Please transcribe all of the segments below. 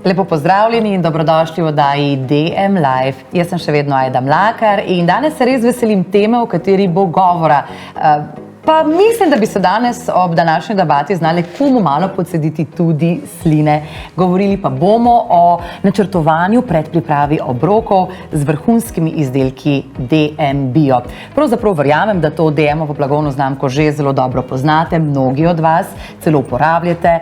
Lepo pozdravljeni in dobrodošli v oddaji DM Live. Jaz sem še vedno Ajda Mlakar in danes se res veselim teme, o kateri bo govora. Pa mislim, da bi se danes ob današnji debati znali komu malo podcediti tudi sline. Govorili pa bomo o načrtovanju predpripravi obrokov z vrhunskimi izdelki DM Bio. Pravzaprav verjamem, da to DM-ovo blagovno znamko že zelo dobro poznate, mnogi od vas celo uporabljate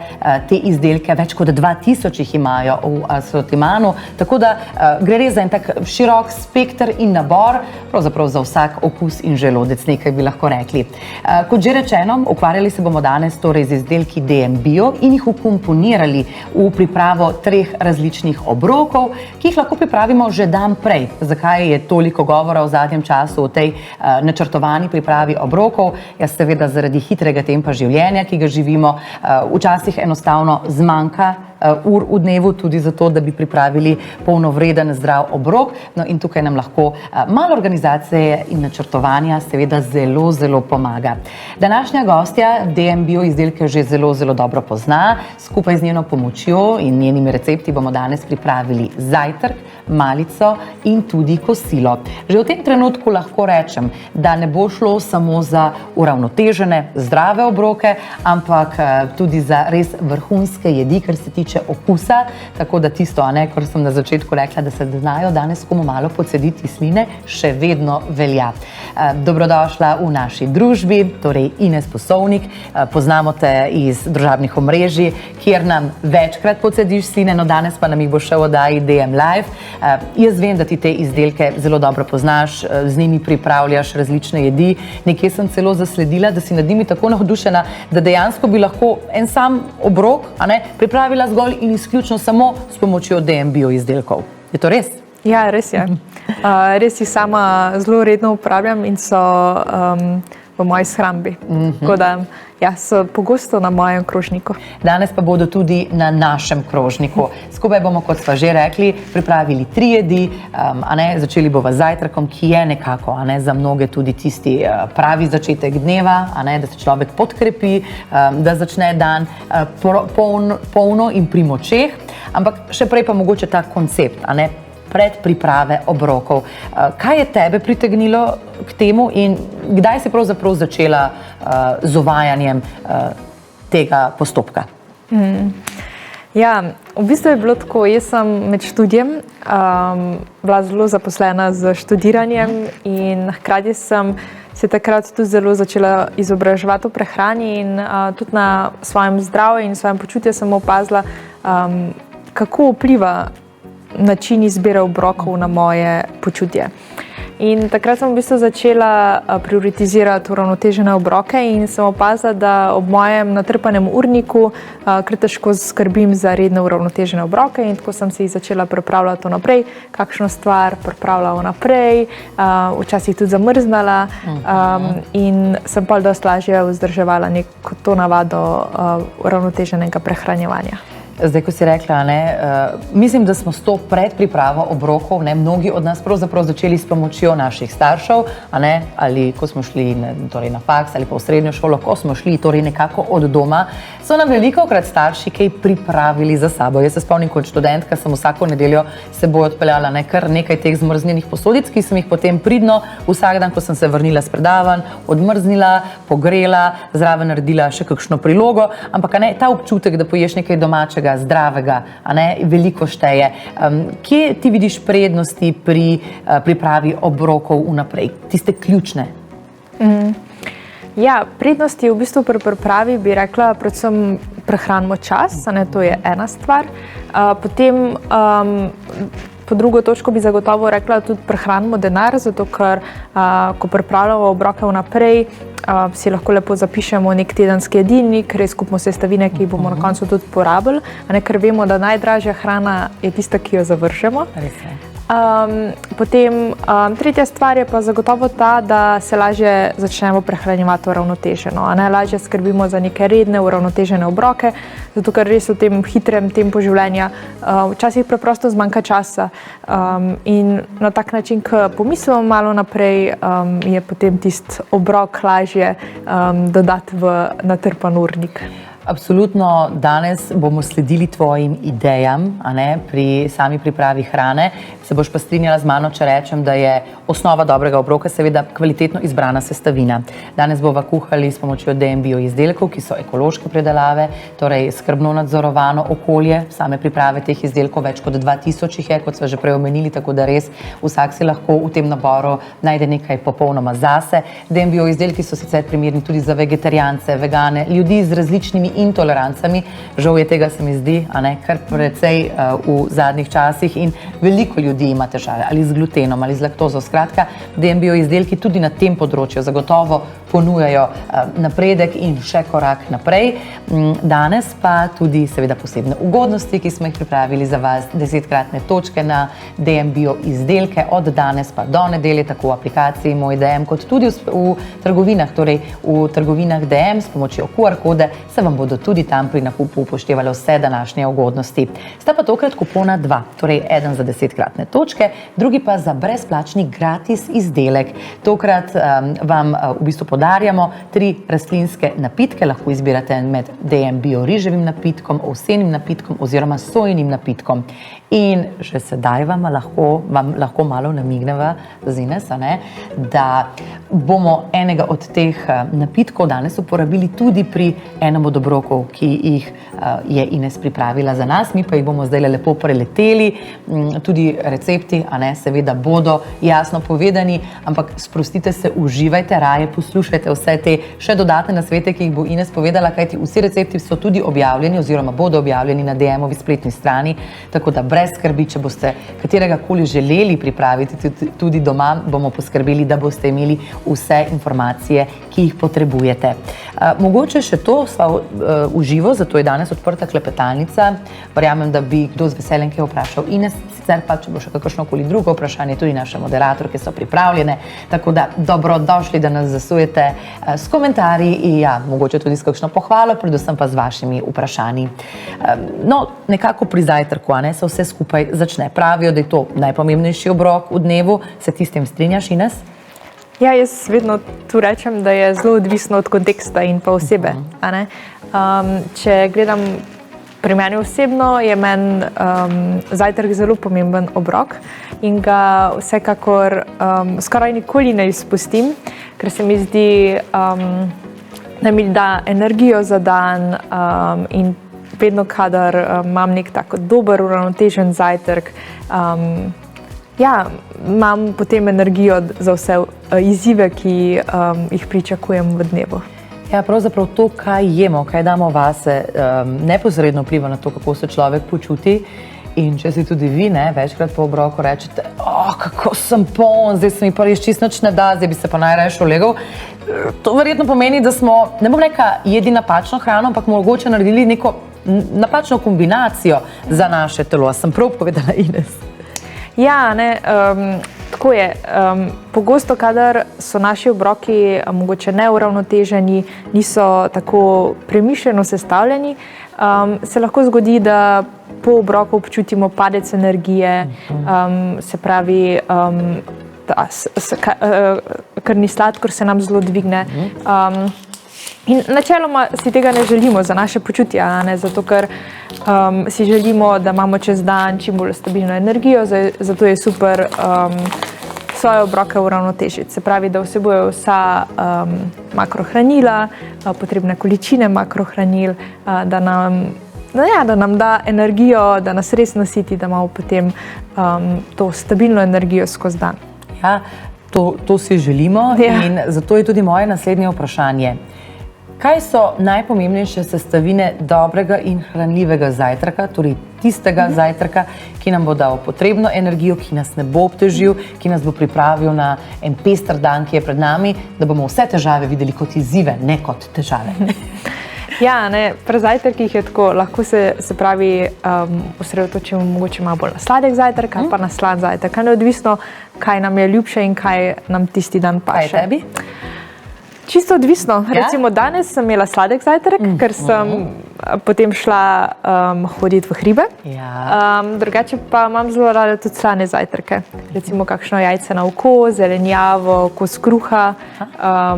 te izdelke, več kot 2000 jih imajo v asortimanu, tako da gre res za en tak širok spekter in nabor, pravzaprav za vsak okus in želodec, nekaj bi lahko rekli. Kot že rečeno, ukvarjali se bomo danes torej z izdelki DM Bio in jih vkomponirali v pripravo 3 različnih obrokov, ki jih lahko pripravimo že dan prej. Zakaj je toliko govora v zadnjem času o tej načrtovani pripravi obrokov? Ja, seveda zaradi hitrega tempa življenja, ki ga živimo, včasih enostavno zmanjka ur v dnevu tudi zato, da bi pripravili polnovreden zdrav obrok. No in tukaj nam lahko malo organizacije in načrtovanja seveda zelo, zelo pomaga. Današnja gostja DM Bio izdelke že zelo dobro pozna. Skupaj z njeno pomočjo in njenimi recepti bomo danes pripravili zajtrk, malico in tudi kosilo. Že v tem trenutku lahko rečem, da ne bo šlo samo za uravnotežene, zdrave obroke, ampak tudi za res vrhunske jedi, kar se tiče okusa, tako da tisto, kar sem na začetku rekla, da se znajo danes komu malo podcediti sline, še vedno velja. Dobrodošla v naši družbi, torej Ines Posovnik, poznamo te iz družabnih omrežij, kjer nam večkrat podcediš sline, no danes pa nam jih bo še v oddaji DM Live. Jaz vem, da ti te izdelke zelo dobro poznaš, z njimi pripravljaš različne jedi, nekje sem celo zasledila, da si nad njimi tako navdušena, da dejansko bi lahko en sam obrok pripravila zgolj in izključno samo s pomočjo DM Bio izdelkov. Je to res? Ja, res je. Res jih sama zelo redno uporabljam in so v moji shrambi. Tako da, ja, so pogosto na mojem krožniku. Danes pa bodo tudi na našem krožniku. Skupaj bomo, kot sva že rekli, pripravili 3 jedi, začeli bova z zajtrkom, ki je nekako za mnoge tudi tisti pravi začetek dneva, da se človek podkrepi, da začne dan polno in pri močeh, ampak še prej pa mogoče ta koncept, predpriprave obrokov. Kaj je tebe pritegnilo k temu in kdaj si pravzaprav začela z uvajanjem tega postopka? Ja, v bistvu je bilo tako, jaz sem med študijem bila zelo zaposlena z študiranjem in hkrati sem se takrat tudi zelo začela izobraževati o prehrani in tudi na svojem zdravju in svojem počutju sem opazila, kako vpliva način izbire obrokov na moje počutje. In takrat sem v bistvu začela prioritizirati uravnotežene obroke in sem opazila, da ob mojem natrpanem urniku kar težko skrbim za redne uravnotežene obroke in tako sem se jih začela pripravljati vnaprej, kakšno stvar pripravljala vnaprej, včasih tudi zamrznala in sem pa dosti lažje vzdrževala neko to navado uravnoteženega prehranjevanja. Zdaj, ko si rekla, mislim, da smo s to predpripravo obrokov, mnogi od nas pravzaprav začeli s pomočjo naših staršev, ali ko smo šli na faks ali pa v srednjo šolo, ko smo šli torej nekako od doma, so nam velikokrat starši kaj pripravili za sabo. Jaz se spomnim, kot študentka sem vsako nedeljo s seboj odpeljala kar nekaj teh zmrznjenih posodic, ki sem jih potem pridno vsak dan, ko sem se vrnila s predavanj, odmrznila, pogrela, zraven naredila še kakšno prilogo, ampak ta občutek, da poješ nekaj domačega, zdravega, veliko šteje. Kje ti vidiš prednosti pri pripravi obrokov vnaprej, tiste ključne? Ja, prednosti v bistvu pri pripravi bi rekla predvsem prehranimo čas, to je ena stvar. Potem po drugo točko bi zagotovo rekla tudi prehranimo denar, zato ker ko pripravljamo obroke vnaprej, si lahko lepo zapišemo nek tedenski jedilnik, res kupimo sestavine, ki jih bomo na koncu tudi porabili, ker vemo, da najdražja hrana je tista, ki jo zavržemo. Potem tretja stvar je pa zagotovo ta, da se lažje začnemo prehranjevati uravnoteženo. Lažje skrbimo za neke redne, uravnotežene obroke, zato ker res v tem hitrem tempu življenja včasih preprosto zmanjka časa. In na tak način, ko pomislimo malo naprej, je potem tisti obrok lažje dodati v natrpan urnik. Absolutno, danes bomo sledili tvojim idejam, a ne, pri sami pripravi hrane. Se boš pa strinjala z mano, če rečem, da je osnova dobrega obroka seveda kvalitetno izbrana sestavina. Danes bova kuhali s pomočjo DM bio izdelkov, ki so ekološke predelave, torej skrbno nadzorovano okolje, same priprave teh izdelkov, več kot 2000 jih je, kot smo že prej omenili, tako da res vsak si lahko v tem naboru najde nekaj popolnoma zase. DM bio izdelki so sicer primerni tudi za vegetarijance, vegane, ljudi z različnimi intolerancami. Žal je tega, se mi zdi, a ne, kar precej v zadnjih časih in veliko ljudi ima težave ali z glutenom ali z laktozo. Skratka, DM bio izdelki tudi na tem področju zagotovo ponujajo napredek in še korak naprej. Danes pa tudi seveda posebne ugodnosti, ki smo jih pripravili za vas, 10-kratne točke na DM bio izdelke od danes pa do nedelje, tako v aplikaciji Moj DM, kot tudi v trgovinah, torej v trgovinah DM s pomočjo QR kode se vam bodo tudi tam pri nakupu upoštevale vse današnje ugodnosti. Sta pa tokrat kupona 2, torej eden za 10-kratne točke, drugi pa za brezplačni gratis izdelek. Tokrat vam v bistvu podarjamo 3 rastlinske napitke, lahko izbirate med DM bio riževim napitkom, ovsenim napitkom oziroma sojinim napitkom. In že sedaj vam lahko malo namigneva z Ines, da bomo enega od teh napitkov danes uporabili tudi pri enem od obrokov, ki jih je Ines pripravila za nas. Mi pa jih bomo zdaj lepo preleteli, tudi recepti, seveda bodo jasno povedani, ampak sprostite se, uživajte, raje poslušajte vse te še dodatne nasvete, ki jih bo Ines povedala, kajti vsi recepti so tudi objavljeni oziroma bodo objavljeni na DM-ovi spletni strani, tako da brez skrbi, če boste katerega koli želeli pripraviti tudi doma, bomo poskrbeli, da boste imeli vse informacije, ki jih potrebujete. Mogoče še to, sva v živo, zato je danes odprta klepetalnica. Verjamem, da bi kdo z veseljem kaj vprašal Ines, sicer pa, če bo še kakršnokoli drugo vprašanje, tudi naše moderatorke so pripravljene, tako da dobrodošli, da nas zasujete s komentarji in ja, mogoče tudi s kakšno pohvalo, predvsem pa z vašimi vprašanji. No, nekako pri zajtrku, se vse skupaj začne. Pravijo, da je to najpomembnejši obrok v dnevu. Se ti s tem strinjaš, Ines? Ja, jaz vedno tu rečem, da je zelo odvisno od konteksta in pa osebe. Če gledam pri meni osebno, je meni zajtrk zelo pomemben obrok in ga vsekakor skoraj nikoli ne izpustim, ker se mi zdi, da mi da energijo za dan in vedno, kadar imam nek tako dober, uravnotežen zajtrk, imam potem energijo za vse izzive, ki jih pričakujem v dnevu. Ja, pravzaprav to, kaj jemo, kaj damo vase, neposredno vpliva na to, kako se človek počuti. In če si tudi vi, večkrat po obroku rečete, kako sem poln, zdaj se mi pa res čisto nič ne da, zdaj bi se pa najraje šolegal. To verjetno pomeni, da smo, ne bom rekla, jedli napačno hrano, ampak mogoče naredili neko napačno kombinacijo za naše telo. Sem prav povedala, Ines? Ja, tako je. Pogosto, kadar so naši obroki mogoče neuravnoteženi, niso tako premišljeno sestavljeni, se lahko zgodi, da po obroku občutimo padec energije, se pravi, krvni sladkor se nam zelo dvigne. In načeloma si tega ne želimo za naše počutje, zato ker si želimo, da imamo čez dan čim bolj stabilno energijo, zato je super svoje obroke uravnotežiti. Se pravi, da vsebujejo vsa makrohranila, potrebne količine makrohranil, da nam da energijo, da nas res nasiti, da imamo potem to stabilno energijo skozi dan. Ja, to si želimo in zato je tudi moje naslednje vprašanje. Kaj so najpomembnejše sestavine dobrega in hranljivega zajtrka, torej tistega zajtrka, ki nam bo dal potrebno energijo, ki nas ne bo obtežil, ki nas bo pripravil na en pester dan, ki je pred nami, da bomo vse težave videli kot izzive, ne kot težave? Ja, pri zajtrkih je tako, lahko se pravi osredotočimo mogoče malo bolj na sladek zajtrk ali pa na slad zajtrk, neodvisno, kaj nam je ljubše in kaj nam tisti dan paše. Kaj tebi? Čisto odvisno. Recimo danes sem imela sladek zajtrk, ker sem potem šla hoditi v hribe. Drugače pa imam zelo rada tudi slane zajtrke. Recimo kakšno jajce na oko, zelenjavo, kos kruha,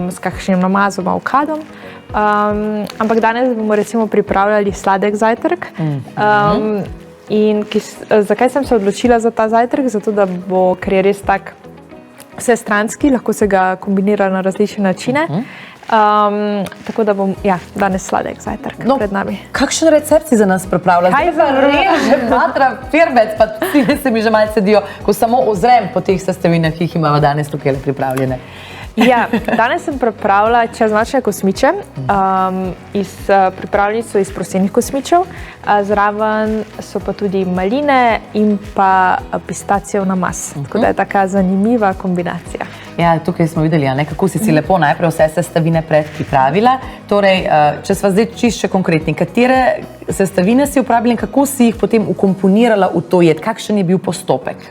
s kakšnim namazom, avokadom. ampak danes bomo recimo pripravljali sladek zajtrk. Zakaj sem se odločila za ta zajtrk? Zato, ker je res tak vsestranski, lahko se ga kombinira na različne načine. Tako da bom danes sladek zajtrk pred nami. Kakšen recept si za nas pripravlja? Kaj za reže, matra, firbec, pa tudi se mi že malce sedijo, ko samo ozrem po teh sestavinah, ki jih imamo danes tukaj pripravljene. Danes sem pripravila čeznocne kosmiče, pripravljeni so iz prosenih kosmičev, zraven so pa tudi maline in pa pistacijev namaz. Tako da je taka zanimiva kombinacija. Ja, tukaj smo videli, kako si lepo najprej vse sestavine predpripravila. Torej, če sva zdaj čisto konkretni, katere sestavine si uporabila in kako si jih potem ukomponirala v to jed? Kakšen je bil postopek?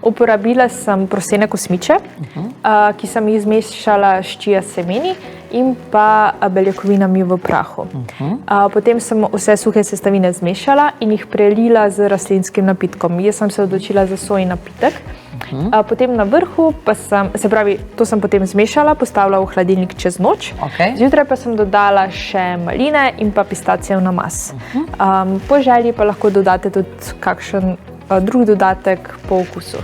Uporabila sem prosene kosmiče, ki sem jih zmešala s chia semeni in pa beljakovinami v prahu. Potem sem vse suhe sestavine zmešala in jih prelila z rastlinskim napitkom. Jaz sem se odločila za sojin napitek. Potem na vrhu pa to sem potem zmešala, postavila v hladilnik čez noč. Zjutraj pa sem dodala še maline in pa pistacijev namaz. Po želji pa lahko dodate tudi kakšen drug dodatek po okusu.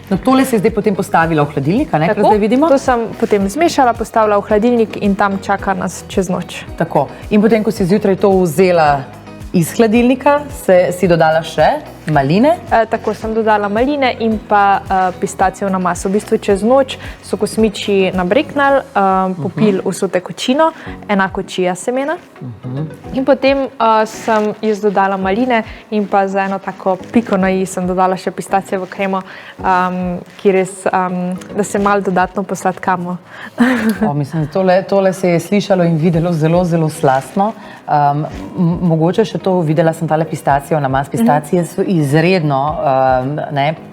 No, tole si zdaj potem postavila v hladilnik, kar zdaj vidimo? To sem potem zmešala, postavila v hladilnik in tam čaka nas čez noč. Tako. In potem, ko si zjutraj to vzela iz hladilnika, si dodala še maline? Tako sem dodala maline in pa pistacijev namaz. V bistvu čez noč so kosmiči nabreknali, popili vso tekočino, enako chia semena. In potem sem jaz dodala maline in pa za eno tako piko na i sem dodala še pistacijevo kremo, ki res, da se malo dodatno posladkamo. Mislim, tole se je slišalo in videlo zelo, zelo slastno. Mogoče še to, videla sem tale pistacijev namaz. Pistacije so izredno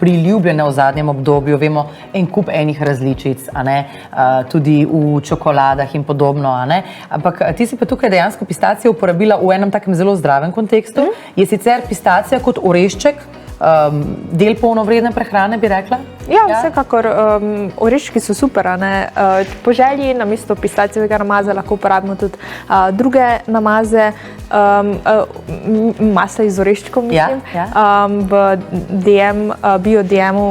priljubljene v zadnjem obdobju. Vemo, en kup enih različic, tudi v čokoladah in podobno. Ampak ti si pa tukaj dejansko pistacijo uporabila v enem takem zelo zdravem kontekstu. Je sicer pistacija kot orešček del polnovredne prehrane, bi rekla? Ja, vsekakor. Oreščki so super. Po želji namesto pistacijevega namaza lahko uporabimo tudi druge namaze. Masla iz oreščkov, mislim. V bio-DM-u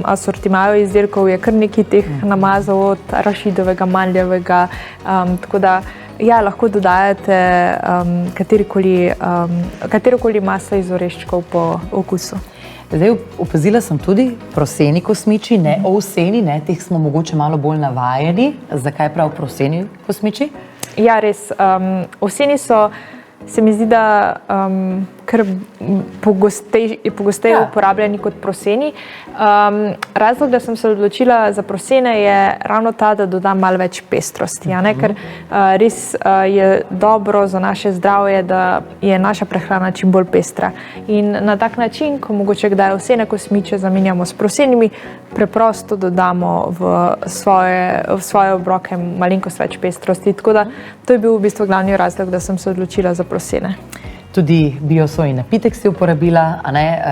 asortimaju izdelkov je kar nekaj teh namazov, od arašidovega, mandljevega, tako da lahko dodajate katerokoli maslo iz oreščkov po okusu. Zdaj, opazila sem tudi proseni kosmiči, ne ovseni, teh smo mogoče malo bolj navajeni. Zakaj prav proseni kosmiči? Ja, res. Ovseni so, se mi zdi, da kar pogosteje uporabljeni kot proseni. Razlog, da sem se odločila za prosene, je ravno ta, da dodam malo več pestrosti, ker res je dobro za naše zdravje, da je naša prehrana čim bolj pestra. In na tak način, ko mogoče kdaj ovsene kosmiče zamenjamo s prosenimi, preprosto dodamo v svoje obroke malenkost več pestrosti. Tako da to je bil v bistvu glavni razlog, da sem se odločila za prosene. Tudi biosojin napitek si uporabila,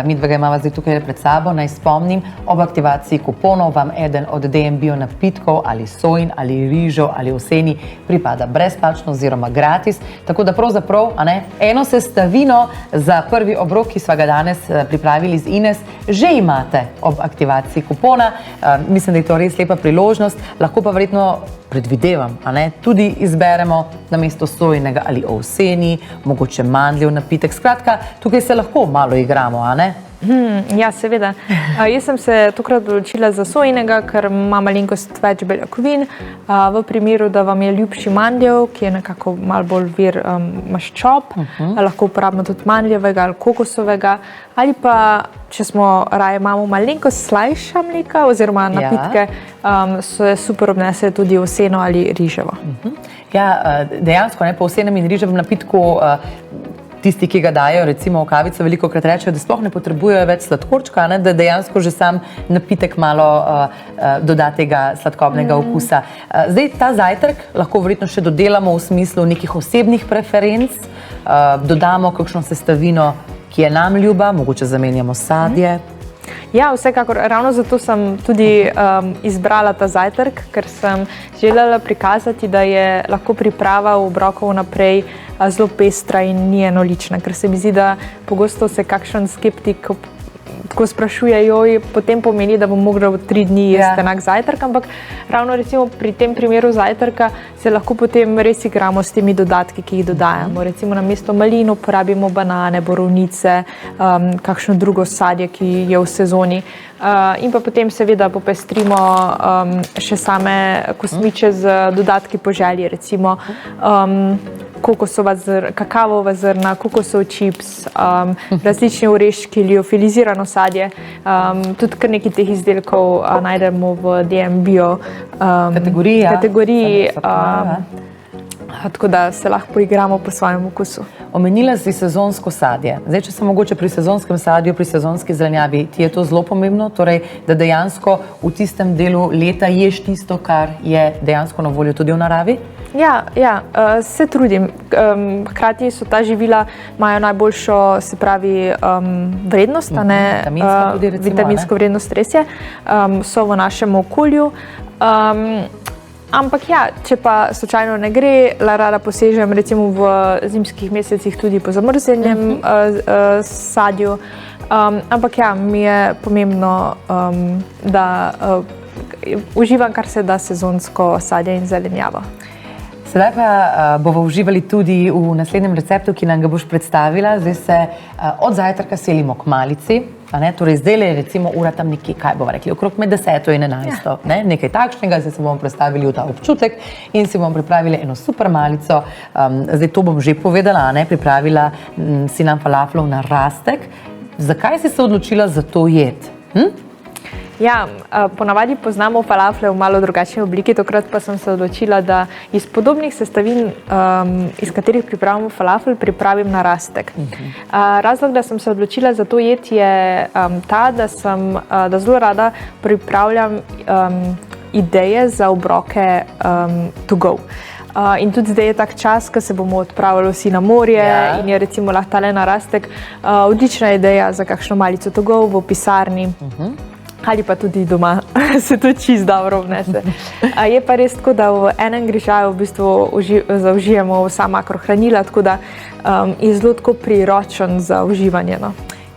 midva ga imava zdaj tukaj pred sabo. Naj spomnim, ob aktivaciji kuponov vam eden od DM bio napitkov ali sojin ali rižev ali ovseni pripada brezplačno oziroma gratis. Tako da pravzaprav eno sestavino za prvi obrok, ki sva ga danes pripravili z Ines, že imate ob aktivaciji kupona. Mislim, da je to res lepa priložnost. Lahko pa verjetno predvidevam, tudi izberemo namesto sojinega ali ovseni, mogoče mandljev napitek. Skratka, tukaj se lahko malo igramo, Ja, seveda. Jaz sem se tokrat odločila za sojinega, ker ima malenkost več beljakovin. V primeru, da vam je ljubši mandljev, ki je nekako malo bolj vir maščob, lahko uporabimo tudi mandljevega ali kokosovega, ali pa, če imamo malenkost slajša mleka oziroma napitke, se super obnese tudi ovseno ali riževo. Ja, dejansko po ovsenem in riževem napitku tisti, ki ga dajo recimo v kavico, velikokrat rečejo, da sploh ne potrebujejo več sladkorčka, da dejansko že sam napitek malo doda tega sladkobnega okusa. Zdaj, ta zajtrk lahko verjetno še dodelamo v smislu nekih osebnih preferenc, dodamo kakšno sestavino, ki je nam ljuba, mogoče zamenjamo sadje. Ja, vsekakor, ravno zato sem tudi izbrala ta zajtrk, ker sem želela prikazati, da je lahko priprava obrokov naprej zelo pestra in ni enolična, ker se mi zdi, da pogosto se kakšen skeptik tako sprašuje, joj, potem pomeni, da bom mogla 3 dni jesti enak zajtrk, ampak ravno recimo pri tem primeru zajtrka se lahko potem res igramo s temi dodatki, ki jih dodajamo. Recimo na mesto malin uporabimo banane, borovnice, kakšno drugo sadje, ki je v sezoni. In pa potem seveda popestrimo še same kosmiče z dodatki po želji, recimo kakavova zrna, kokosov čips, različni oreščki, liofilizirano sadje. Tudi kar nekaj teh izdelkov najdemo v DM Bio kategoriji, tako da se lahko poigramo po svojem okusu. Omenila si sezonsko sadje. Zdaj, če sem mogoče pri sezonskem sadju, pri sezonski zelenjavi, ti je to zelo pomembno, torej, da dejansko v tistem delu leta ješ tisto, kar je dejansko na voljo tudi v naravi? Ja, se trudim. Hkrati so ta živila, imajo najboljšo, se pravi, vrednost, vitaminsko vrednost, res je, so v našem okolju. Ampak ja, če pa slučajno ne gre, rada posežem recimo v zimskih mesecih tudi po zamrznjenem sadju. Ampak ja, mi je pomembno, da uživam kar se da sezonsko sadje in zelenjavo. Sedaj pa bomo uživali tudi v naslednjem receptu, ki nam ga boš predstavila. Zdaj se od zajtrka selimo k malici. Torej, zdaj je recimo ura tam nekje, kaj bomo rekli, okrog med 10 in 11. Nekaj takšnega, zdaj se bomo predstavili v ta občutek in si bomo pripravili eno super malico. Zdaj to bom že povedala, pripravila si nam falaflov na rastek. Zakaj si se odločila za to jed? Ja, ponavadi poznamo falafle v malo drugačni obliki, tokrat pa sem se odločila, da iz podobnih sestavin, iz katerih pripravimo falafel, pripravim na rastek. Razlog, da sem se odločila za to jed, je ta, da zelo rada pripravljam ideje za obroke to go. In tudi zdaj je tak čas, ko se bomo odpravili vsi na morje in je recimo lahko tale na rastek odlična ideja za kakšno malico to go v pisarni. Ali pa tudi doma, se to čisto dobro vnese. Je pa res tako, da v enem grižaju v bistvu zaužijemo vsa makrohranila, tako da je zelo tako priročen za uživanje.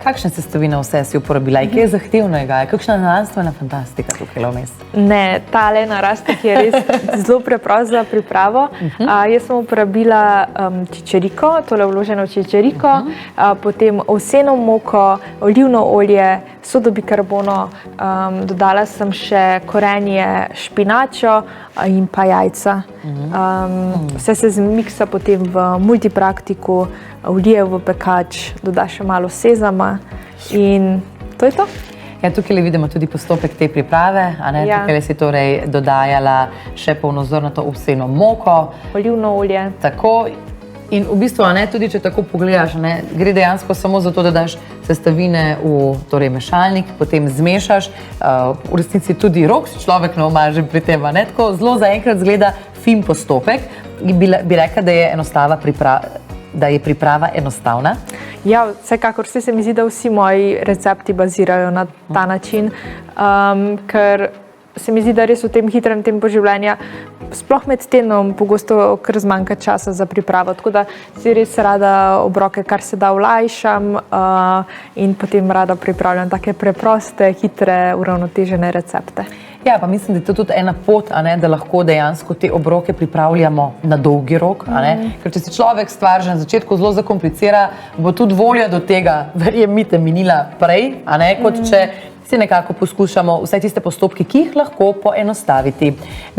Kakšne sestavine vse si uporabila? Kaj je zahtevnega? Je kakšna znanstvena fantastika tukaj vmes? Ne, tale narastek je res zelo preprost za pripravo. Jaz sem uporabila čičeriko, tole vloženo čičeriko, potem ovseno moko, olivno olje, sodo bikarbono, dodala sem še korenje špinačo in pa jajca. Vse se zmiksa potem v multipraktiku, vlije v pekač, doda še malo sezama in to je to. Ja, tukaj vidimo tudi postopek te priprave, tukaj si torej dodajala še polnozrnato ovseno moko. Olivno olje. Tako. In v bistvu, tudi če tako pogledaš, gre dejansko samo za to, da daš sestavine v mešalnik, potem zmešaš, v resnici tudi rok si človek ne omaže pri tem, tako zelo zaenkrat zgleda fin postopek in bi rekla, da je priprava enostavna. Ja, vsekakor se mi zdi, da vsi moji recepti bazirajo na ta način, ker se mi zdi, da res v tem hitrem tempu življenja, sploh med tednom, pogosto kar zmanjka časa za pripravo, tako da si res rada obroke kar se da olajšam in potem rada pripravljam take preproste, hitre, uravnotežene recepte. Ja, pa mislim, da je to tudi ena pot, da lahko dejansko te obroke pripravljamo na dolgi rok, ker če si človek stvar že na začetku zelo zakomplicira, bo tudi volja do tega, verjemite, minila prej, kot če si nekako poskušamo vse tiste postopke, ki jih lahko poenostaviti.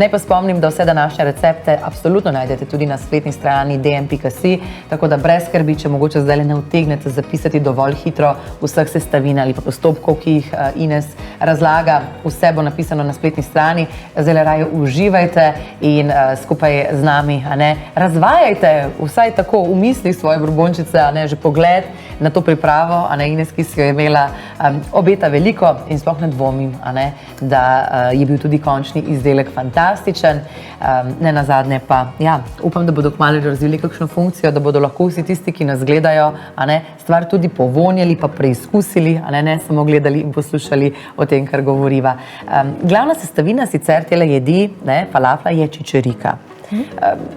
Naj pa spomnim, da vse današnje recepte absolutno najdete tudi na spletni strani dm.si, tako da brez skrbi, če mogoče zdaj ne utegnete zapisati dovolj hitro vseh sestavin ali pa postopkov, ki jih Ines razlaga, vse bo napisano na spletni strani. Zdaj raje uživajte in skupaj z nami razvajajte vsaj tako v misli svoje brbončice, že pogled na to pripravo, Ines, ki si jo imela, obeta veliko. in sploh ne dvomim, da je bil tudi končni izdelek fantastičen. Ne nazadnje pa, ja, upam, da bodo kmalu razvili kakšno funkcijo, da bodo lahko vsi tisti, ki nas gledajo, stvar tudi povonjali, pa preizkusili, ne samo gledali in poslušali o tem, kar govoriva. Glavna sestavina sicer tele jedi, falafla, je čičerika.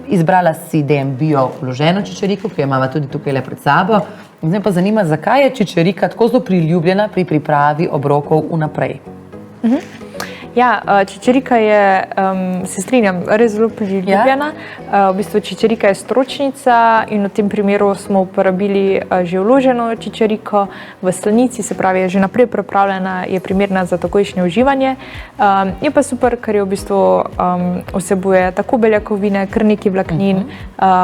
Izbrala si DM Bio vloženo čičeriko, ki jo imamo tudi tukaj le pred sabo. Zdaj pa zanima, zakaj je čičerika tako zelo priljubljena pri pripravi obrokov vnaprej? Ja, čičerika je, se strinjam, res zelo priljubljena. V bistvu čičerika je stročnica in v tem primeru smo uporabili že vloženo čičeriko v slanici, se pravi, je že naprej pripravljena, je primerna za takojšnje uživanje. Je pa super, ker je v bistvu vsebuje tako beljakovine, kar nekaj vlaknin,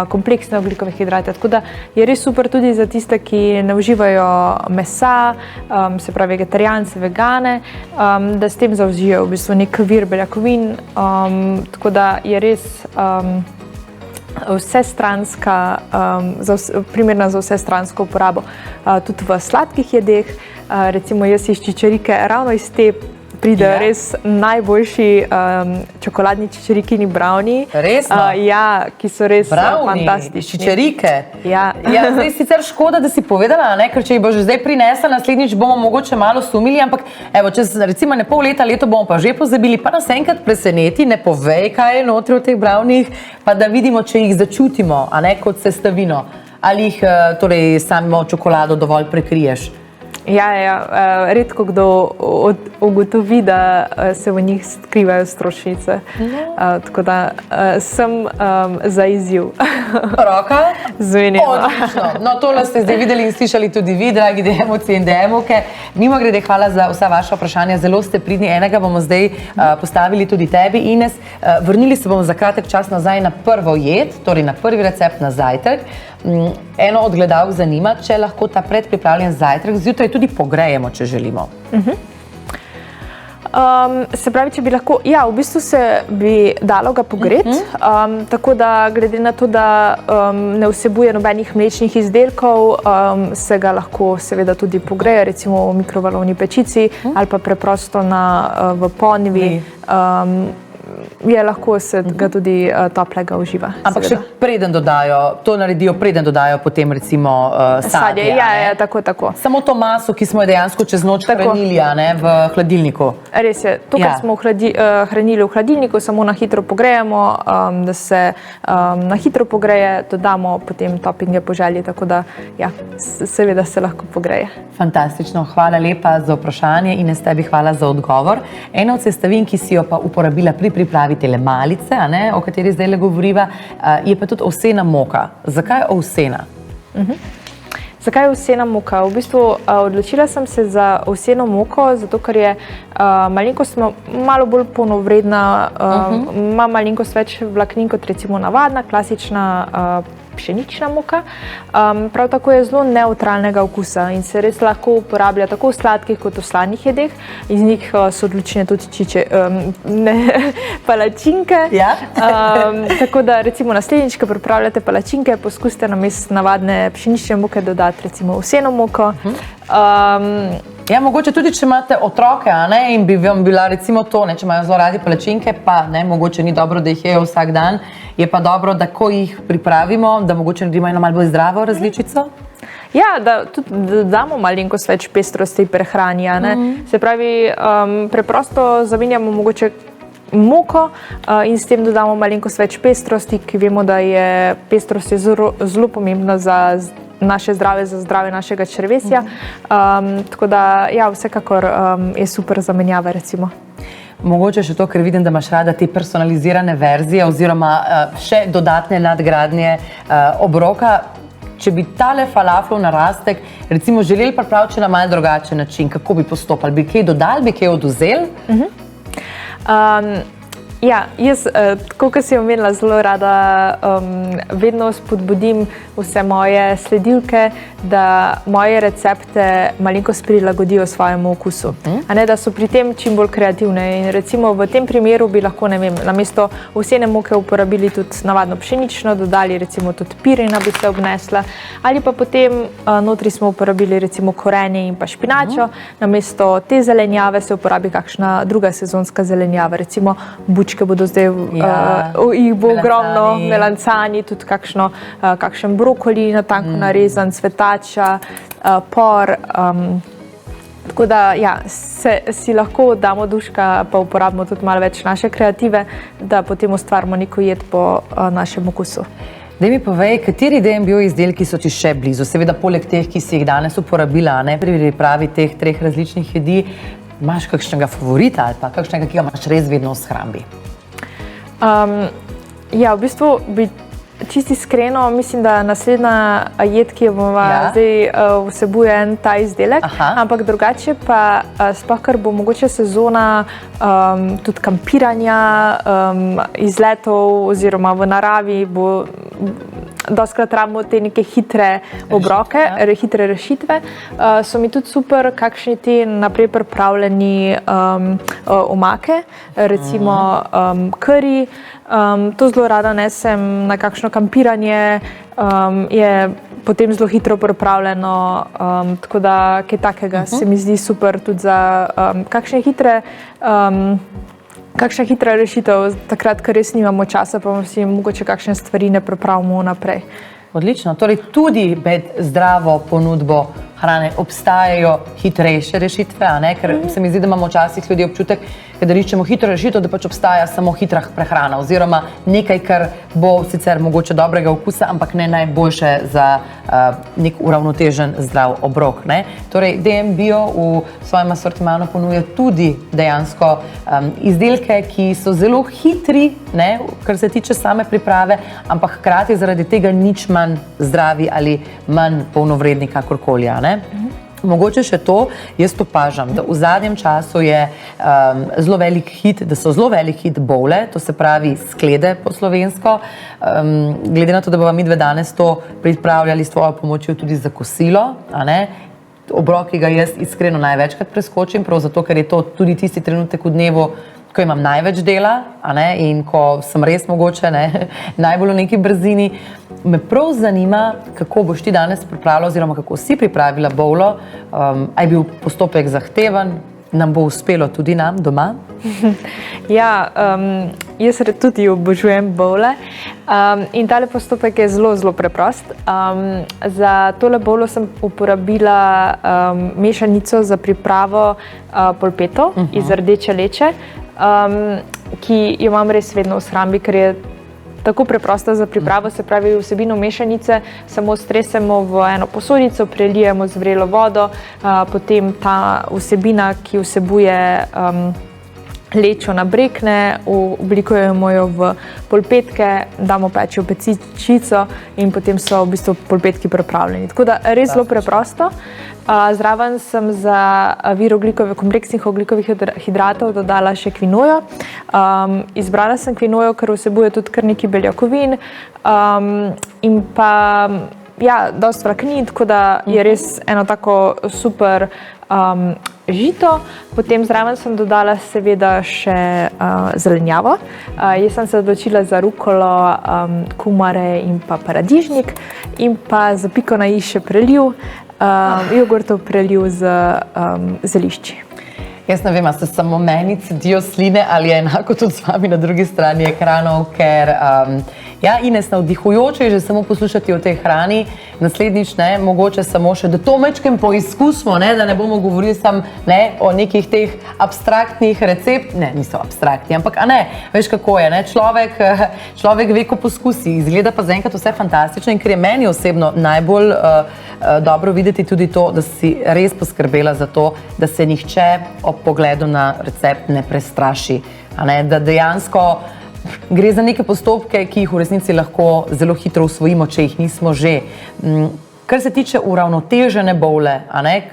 kompleksne ogljikove hidrate, tako da je res super tudi za tiste, ki ne uživajo mesa, se pravi vegetarijanci, vegane, da s tem zaužijo v bistvu nek vir beljakovin, tako da je res vsestranska, primerna za vsestransko uporabo. Tudi v sladkih jedeh, recimo jaz iz čičerike, ravno iz te pridejo res najboljši čokoladni čičerikini brownie. Resno? Ja, ki so res fantastični. Brownie, čičerike? Ja. Ja, zdaj sicer škoda, da si povedala, ker če jih bo že zdaj prinesla, naslednjič bomo mogoče malo sumili, ampak evo, čez recimo ne pol leta, leto bomo pa že pozabili, pa nas enkrat preseneti, ne povej, kaj je notri v teh brownieh, pa da vidimo, če jih začutimo, kot sestavino, ali jih torej samo čokolado dovolj prekriješ. Ja, redko kdo ugotovi, da se v njih skrivajo stročnice. Tako da sem za izziv. Roka? Zvenjeno. Odlično. No, tole ste zdaj videli in slišali tudi vi, dragi DM-ovci in DM-ovke. Mimogrede, hvala za vsa vaša vprašanja, zelo ste pridni. Enega bomo zdaj postavili tudi tebi, Ines. Vrnili se bomo za kratek čas nazaj na prvo jed, torej na prvi recept na zajtrk. Eno od gledalk zanima, če lahko ta predpripravljen zajtrk zjutraj tudi pogrejemo, če želimo. Se pravi, če bi lahko, ja, v bistvu se bi dalo ga pogreti, tako da glede na to, da ne vsebuje nobenih mlečnih izdelkov, se ga lahko seveda tudi pogreje, recimo v mikrovalovni pečici ali pa preprosto v ponvi. Je lahko se ga tudi toplega uživa. Ampak še preden dodajo, to naredijo, preden dodajo potem recimo sadje. Ja, tako. Samo to maso, ki smo jo dejansko čez noč hranili v hladilniku. Res je, to, kar smo hranili v hladilniku, samo na hitro pogrejemo, da se na hitro pogreje, dodamo potem toppinge po želji, tako da ja, seveda se lahko pogreje. Fantastično, hvala lepa za vprašanje in tebi hvala za odgovor. Ena od sestavin, ki si jo pa uporabila pri pripravi tele malice, o kateri zdaj le govoriva, je pa tudi ovsena moka. Zakaj ovsena? Zakaj ovsena moka? V bistvu odločila sem se za ovseno moko, zato ker je malenkost malo bolj polnovredna, ima malenkost več vlaknin kot recimo navadna, klasična pšenična moka. Prav tako je zelo nevtralnega okusa in se res lahko uporablja tako v sladkih kot v slanih jedeh. Iz njih so odlične tudi palačinke. Ja. Tako da recimo naslednjič, ko pripravljate palačinke, poskusite namesto navadne pšenične moke dodati recimo ovseno moko. Ja, mogoče tudi, če imate otroke, in bi vam bila recimo to, če imajo zelo radi palačinke, pa mogoče ni dobro, da jih jejo vsak dan, je pa dobro, da ko jih pripravimo, da mogoče naredimo eno malo bolj zdravo različico? Ja, da tudi damo malenkost več pestrosti prehrani, Se pravi, preprosto zamenjamo mogoče moko in s tem dodamo malenkost več pestrosti, ki vemo, da je pestrost zelo pomembna za naše zdravje, za zdravje našega črevesja. Tako da, ja, vsekakor je super zamenjava, recimo. Mogoče še to, ker vidim, da imaš rada te personalizirane verzije oziroma še dodatne nadgradnje obroka. Če bi tale falaflov narastek, recimo, želeli pripraviti na malo drugačen način, kako bi postopali? Bi kaj dodali, bi kaj odvzeli? Ja, jaz, tako kot si omenila, zelo rada vedno spodbudim vse moje sledilke, da moje recepte malenkost prilagodijo svojemu okusu. A ne, da so pri tem čim bolj kreativne. In recimo v tem primeru bi lahko, ne vem, namesto ovsene moke uporabili tudi navadno pšenično, dodali recimo tudi pirina bi se obnesla, ali pa potem notri smo uporabili recimo korenje in pa špinačo, namesto te zelenjave se uporabi kakšna druga sezonska zelenjava, recimo bučke bodo zdaj, jih bo ogromno, melancani, tudi kakšen brokoli na tanko narezan, cvetača, por. Tako da ja, si lahko damo duška, pa uporabimo tudi malo več naše kreative, da potem ustvarimo neko jed po našem okusu. Daj mi povej, kateri DMBio izdelki so ti še blizu? Seveda poleg teh, ki si jih danes uporabila, ne, pri pripravi teh 3 različnih jedi, imaš kakšnega favorita ali pa kakšnega, ki ga imaš res vedno v shrambi? Ja, v bistvu bi čisto iskreno, mislim, da naslednja jed, ki jo bomo zdaj vsebuje ta izdelek, ampak drugače pa sploh, ker bo mogoče sezona tudi kampiranja, izletov oziroma v naravi, bo dostikrat rabimo te neke hitre obroke, hitre rešitve. So mi tudi super kakšni ti naprej pripravljeni omake, recimo kari. To zelo rada nesem na kakšno kampiranje, je potem zelo hitro pripravljeno, tako da kaj takega se mi zdi super tudi za kakšna hitra rešitev, takrat, ker res nimamo časa, pa si mogoče kakšne stvari ne pripravimo naprej. Odlično, torej tudi med zdravo ponudbo hrane obstajajo hitrejše rešitve, a ne? Ker se mi zdi, da imamo včasih ljudje občutek, da iščemo hitro rešitev, da pač obstaja samo hitra prehrana oziroma nekaj, kar bo sicer mogoče dobrega okusa, ampak ne najboljše za nek uravnotežen zdrav obrok, ne? Torej DMBio v svojem asortimanu ponuja tudi dejansko izdelke, ki so zelo hitri, ne, kar se tiče same priprave, ampak hkrati zaradi tega nič manj zdravi ali manj polnovredni kakorkoli, a ne? Mogoče še to, jaz opažam, da v zadnjem času je zelo velik hit, da so zelo velik hit bowle, to se pravi sklede po slovensko. Glede na to, da bova midve danes to pripravljali s tvojo pomočjo tudi za kosilo, a ne? Obrok, ki ga jaz iskreno največkrat preskočim, prav zato, ker je to tudi tisti trenutek v dnevu, ko imam največ dela, a ne, in ko sem res mogoče najbolj v neki brzini. Me prav zanima, kako boš ti danes pripravila oziroma kako si pripravila bowlo. A je bil postopek zahteven, nam bo uspelo tudi nam doma? Ja, jaz tudi obožujem bowle in tale postopek je zelo, zelo preprost. Za tole bowlo sem uporabila mešanico za pripravo polpeto iz rdeče leče, ki jo imam res vedno v shrambi, ker je tako preprosta za pripravo, se pravi vsebino mešanice samo stresemo v eno posodico, prelijemo z vrelo vodo, potem ta vsebina, ki vsebuje lečo nabrekne, oblikujemo jo v polpetke, damo peči v pecičico in potem so v bistvu polpetki pripravljeni. Tako da res zelo preprosto. Zraven sem za vir kompleksnih ogljikovih hidratov dodala še kvinojo. Izbrala sem kvinojo, ker vsebuje tudi kar nekaj beljakovin in pa dosti vlaknin, tako da je res eno tako super žito. Potem zraven sem dodala seveda še zelenjavo. Jaz sem se odločila za rukolo, kumare in pa paradižnik in pa za piko na i še preliv, jogurtov preliv z zelišči. Jaz ne vem, a se samo meni cedijo sline ali je enako tudi z vami na drugi strani ekranov, ker Ines, navdihujoče je že samo poslušati o tej hrani. Naslednjič, mogoče samo še, da to majčkeno poizkusimo, da ne bomo govorili samo o nekih teh abstraktnih niso abstraktni, ampak veš kako je, človek ve, ko poskusi, izgleda pa zaenkrat vse fantastično in ker je meni osebno najbolj dobro videti tudi to, da si res poskrbela za to, da se nihče ob pogledu na recept ne prestraši, da dejansko gre za neke postopke, ki jih v resnici lahko zelo hitro usvojimo, če jih nismo že. Kar se tiče uravnotežene bowle,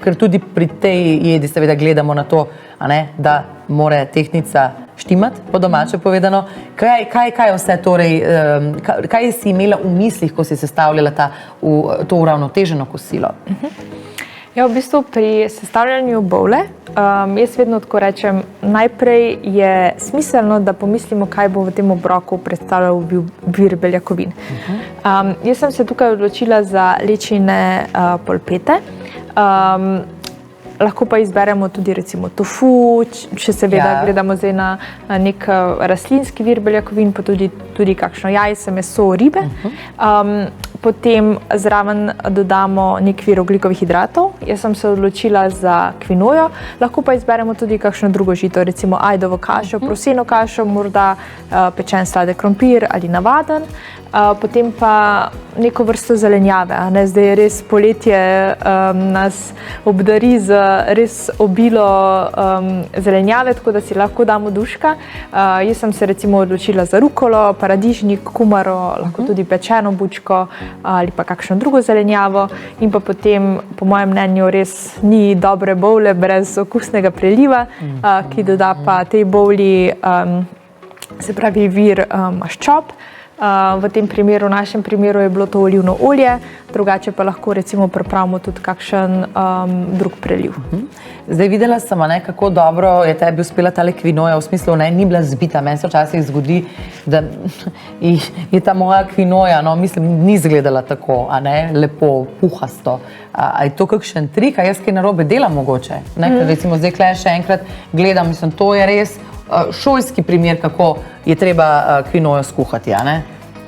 ker tudi pri tej jedi seveda gledamo na to, da mora tehtnica štimati, po domače povedano. Kaj je vse torej, kaj si imela v mislih, ko si sestavljala to uravnoteženo kosilo? Ja, v bistvu pri sestavljanju bowle, jaz vedno tako rečem, najprej je smiselno, da pomislimo, kaj bo v tem obroku predstavljal vir beljakovin. Jaz sem se tukaj odločila za lečine polpete. Lahko pa izberemo tudi recimo tofu, če seveda gledamo zdaj na nek rastlinski vir beljakovin, pa tudi kakšno jajce, meso, ribe. Potem zraven dodamo nek vir ogljikovih hidratov. Jaz sem se odločila za kvinojo, lahko pa izberemo tudi kakšno drugo žito, recimo ajdovo kašo, proseno kašo, morda pečen sladek krompir ali navaden. Potem pa neko vrsto zelenjave. Zdaj je res poletje nas obdari z res obilo zelenjave, tako da si lahko damo duška. Jaz sem se recimo odločila za rukolo, paradižnik, kumaro, lahko tudi pečeno bučko ali pa kakšno drugo zelenjavo. In pa potem, po mojem mnenju, res ni dobre bowle brez okusnega preliva, ki doda pa tej bowli, se pravi, vir maščob. V tem primeru, v našem primeru je bilo to olivno olje, drugače pa lahko recimo pripravimo tudi kakšen drug preliv. Zdaj videla sem, kako dobro je tebi uspela tale kvinoja, v smislu, ni bila zbita. Meni se včasih zgodi, da je ta moja kvinoja, mislim, ni izgledala tako, lepo, puhasto. A je to kakšen trik, a jaz kaj narobe delam mogoče? Ker recimo zdaj klej še enkrat gledam, mislim, to je res šolski primer, kako je treba kvinojo skuhati,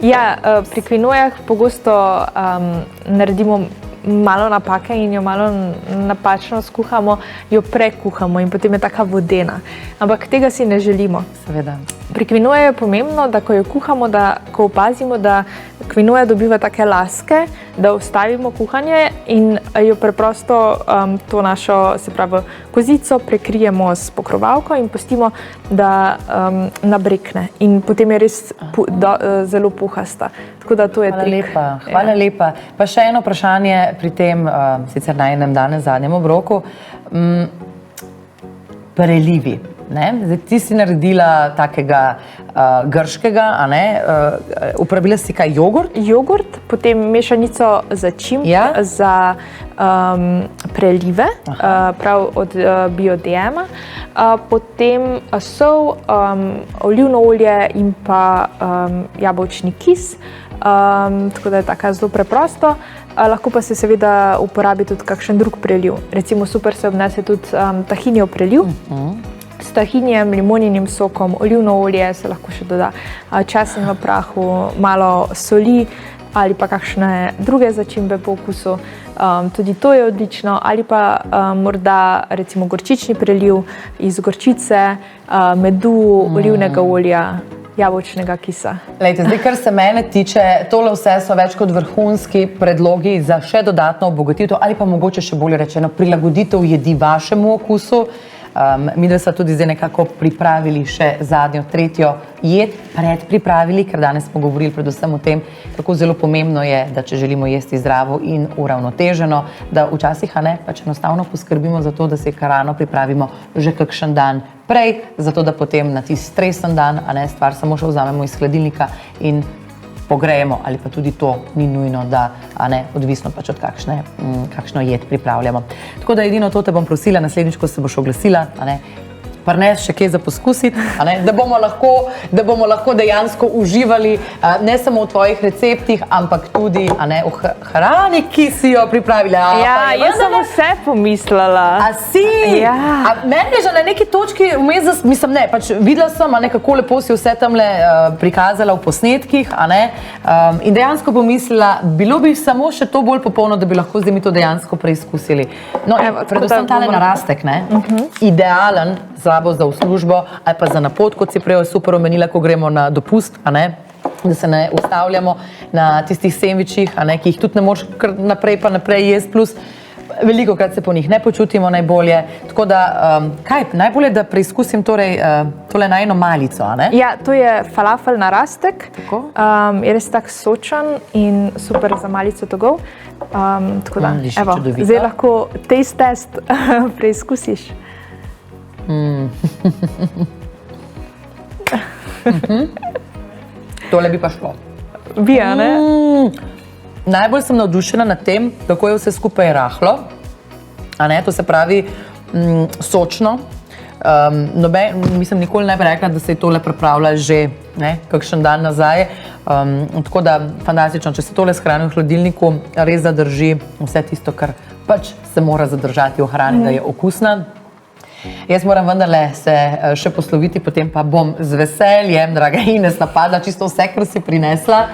Ja, pri kvinojah pogosto naredimo malo napake in jo malo napačno skuhamo, jo prekuhamo in potem je taka vodena. Ampak tega si ne želimo. Seveda. Pri kvinoji je pomembno, da ko jo kuhamo, ko opazimo, da kvinoja dobiva take laske, da ustavimo kuhanje in jo preprosto to našo, se pravi, kozico prekrijemo s pokrovalko in pustimo, da nabrekne. In potem je res zelo puhasta. Tako da to je trik. Hvala lepa. Pa še eno vprašanje pri tem, sicer na enem danes zadnjem obroku. Prelivi. Zdaj, ti si naredila takega grškega, uporabila si kaj, jogurt? Jogurt, potem mešanico za čimp, za prelive, prav od Biodema, potem sol, olivno olje in pa jabolčni kis, tako da je tako zelo preprosto. Lahko pa se seveda uporabi tudi kakšen drug preliv. Recimo super se obnese tudi tahinijev preliv. S tahinijem, limoninim sokom, olivno olje se lahko še doda, česen v prahu, malo soli ali pa kakšne druge začimbe po okusu. Tudi to je odlično. Ali pa morda recimo gorčični preliv iz gorčice, medu, olivnega olja, jabolčnega kisa. Lejte, zdaj, kar se mene tiče, tole vse so več kot vrhunski predlogi za še dodatno obogatitev ali pa mogoče še bolje rečeno prilagoditev jedi vašemu okusu. Mi dve smo tudi zdaj nekako pripravili še zadnjo, tretjo jed, predpripravili, ker danes smo govorili predvsem o tem, kako zelo pomembno je, da če želimo jesti zdravo in uravnoteženo, da včasih pač enostavno poskrbimo za to, da si hrano pripravimo že kakšen dan prej, zato da potem na tisti stresen dan stvar samo še vzamemo iz hladilnika in pogrejemo, ali pa tudi to ni nujno, da odvisno pač od kakšno jed pripravljamo. Tako da edino to te bom prosila, naslednjič, ko se boš oglasila, prines še kaj za poskusiti, da bomo lahko dejansko uživali ne samo v tvojih receptih, ampak tudi v hrani, ki si jo pripravila. Ja, jaz sem vse pomislila. A si? Ja. Meni je že na neki točki vmes, mislim, pač videla sem, kako lepo si vse tamle prikazala v posnetkih, in dejansko pomislila, bilo bi samo še to bolj popolno, da bi lahko zdaj mi to dejansko preizkusili. No, predvsem tale narastek, idealen za v službo ali pa za na pot, kot si prej super omenila, ko gremo na dopust, da se ne ustavljamo na tistih sendvičih, ki jih tudi ne moreš kar naprej pa naprej jesti, plus veliko krat se po njih ne počutimo najbolje. Tako da, najbolje, da preizkusim tole najno malico, Ja, to je falafel narastek. Je res tak sočen in super za malico togov. Tako da, evo, zdaj lahko taste test preizkusiš. Tole bi pa šlo. Bi, a ne? Najbolj sem navdušena nad tem, kako je vse skupaj rahlo. A ne, to se pravi sočno. Mislim, nikoli ne bi rekla, da se je tole pripravlja že kakšen dan nazaj. Tako da fantastično, če se tole shrani v hladilniku, res zadrži vse tisto, kar pač se mora zadržati v hrani, da je okusna. Jaz moram vendarle se še posloviti, potem pa bom z veseljem, draga Ines, napadla čisto vse, kar si prinesla.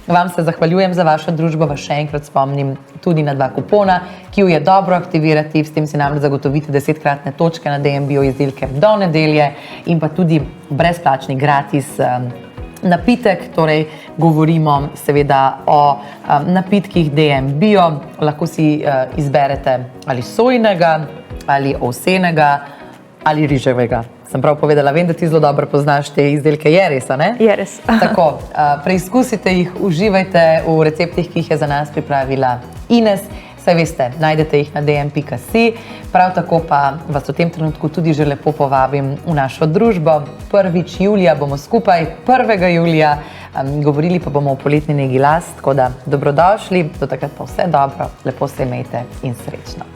Vam se zahvaljujem za vašo družbo, vas še enkrat spomnim tudi na 2 kupona, ki ju je dobro aktivirati, s tem si namreč zagotovite 10-kratne točke na DM Bio izdelke do nedelje in pa tudi brezplačni gratis napitek, torej govorimo seveda o napitkih DM Bio, lahko si izberete ali sojnega, ali ovsenega, ali riževega. Sem prav povedala, vem, da ti zelo dobro poznaš te izdelke, je res, a ne? Je res. Tako, preizkusite jih, uživajte v receptih, ki jih je za nas pripravila Ines. Saj veste, najdete jih na dm.si, prav tako pa vas v tem trenutku tudi že lepo povabim v našo družbo. 1. julija bomo skupaj, 1. julija, govorili pa bomo o poletni negi las, tako da dobrodošli, do takrat pa vse dobro, lepo se imejte in srečno.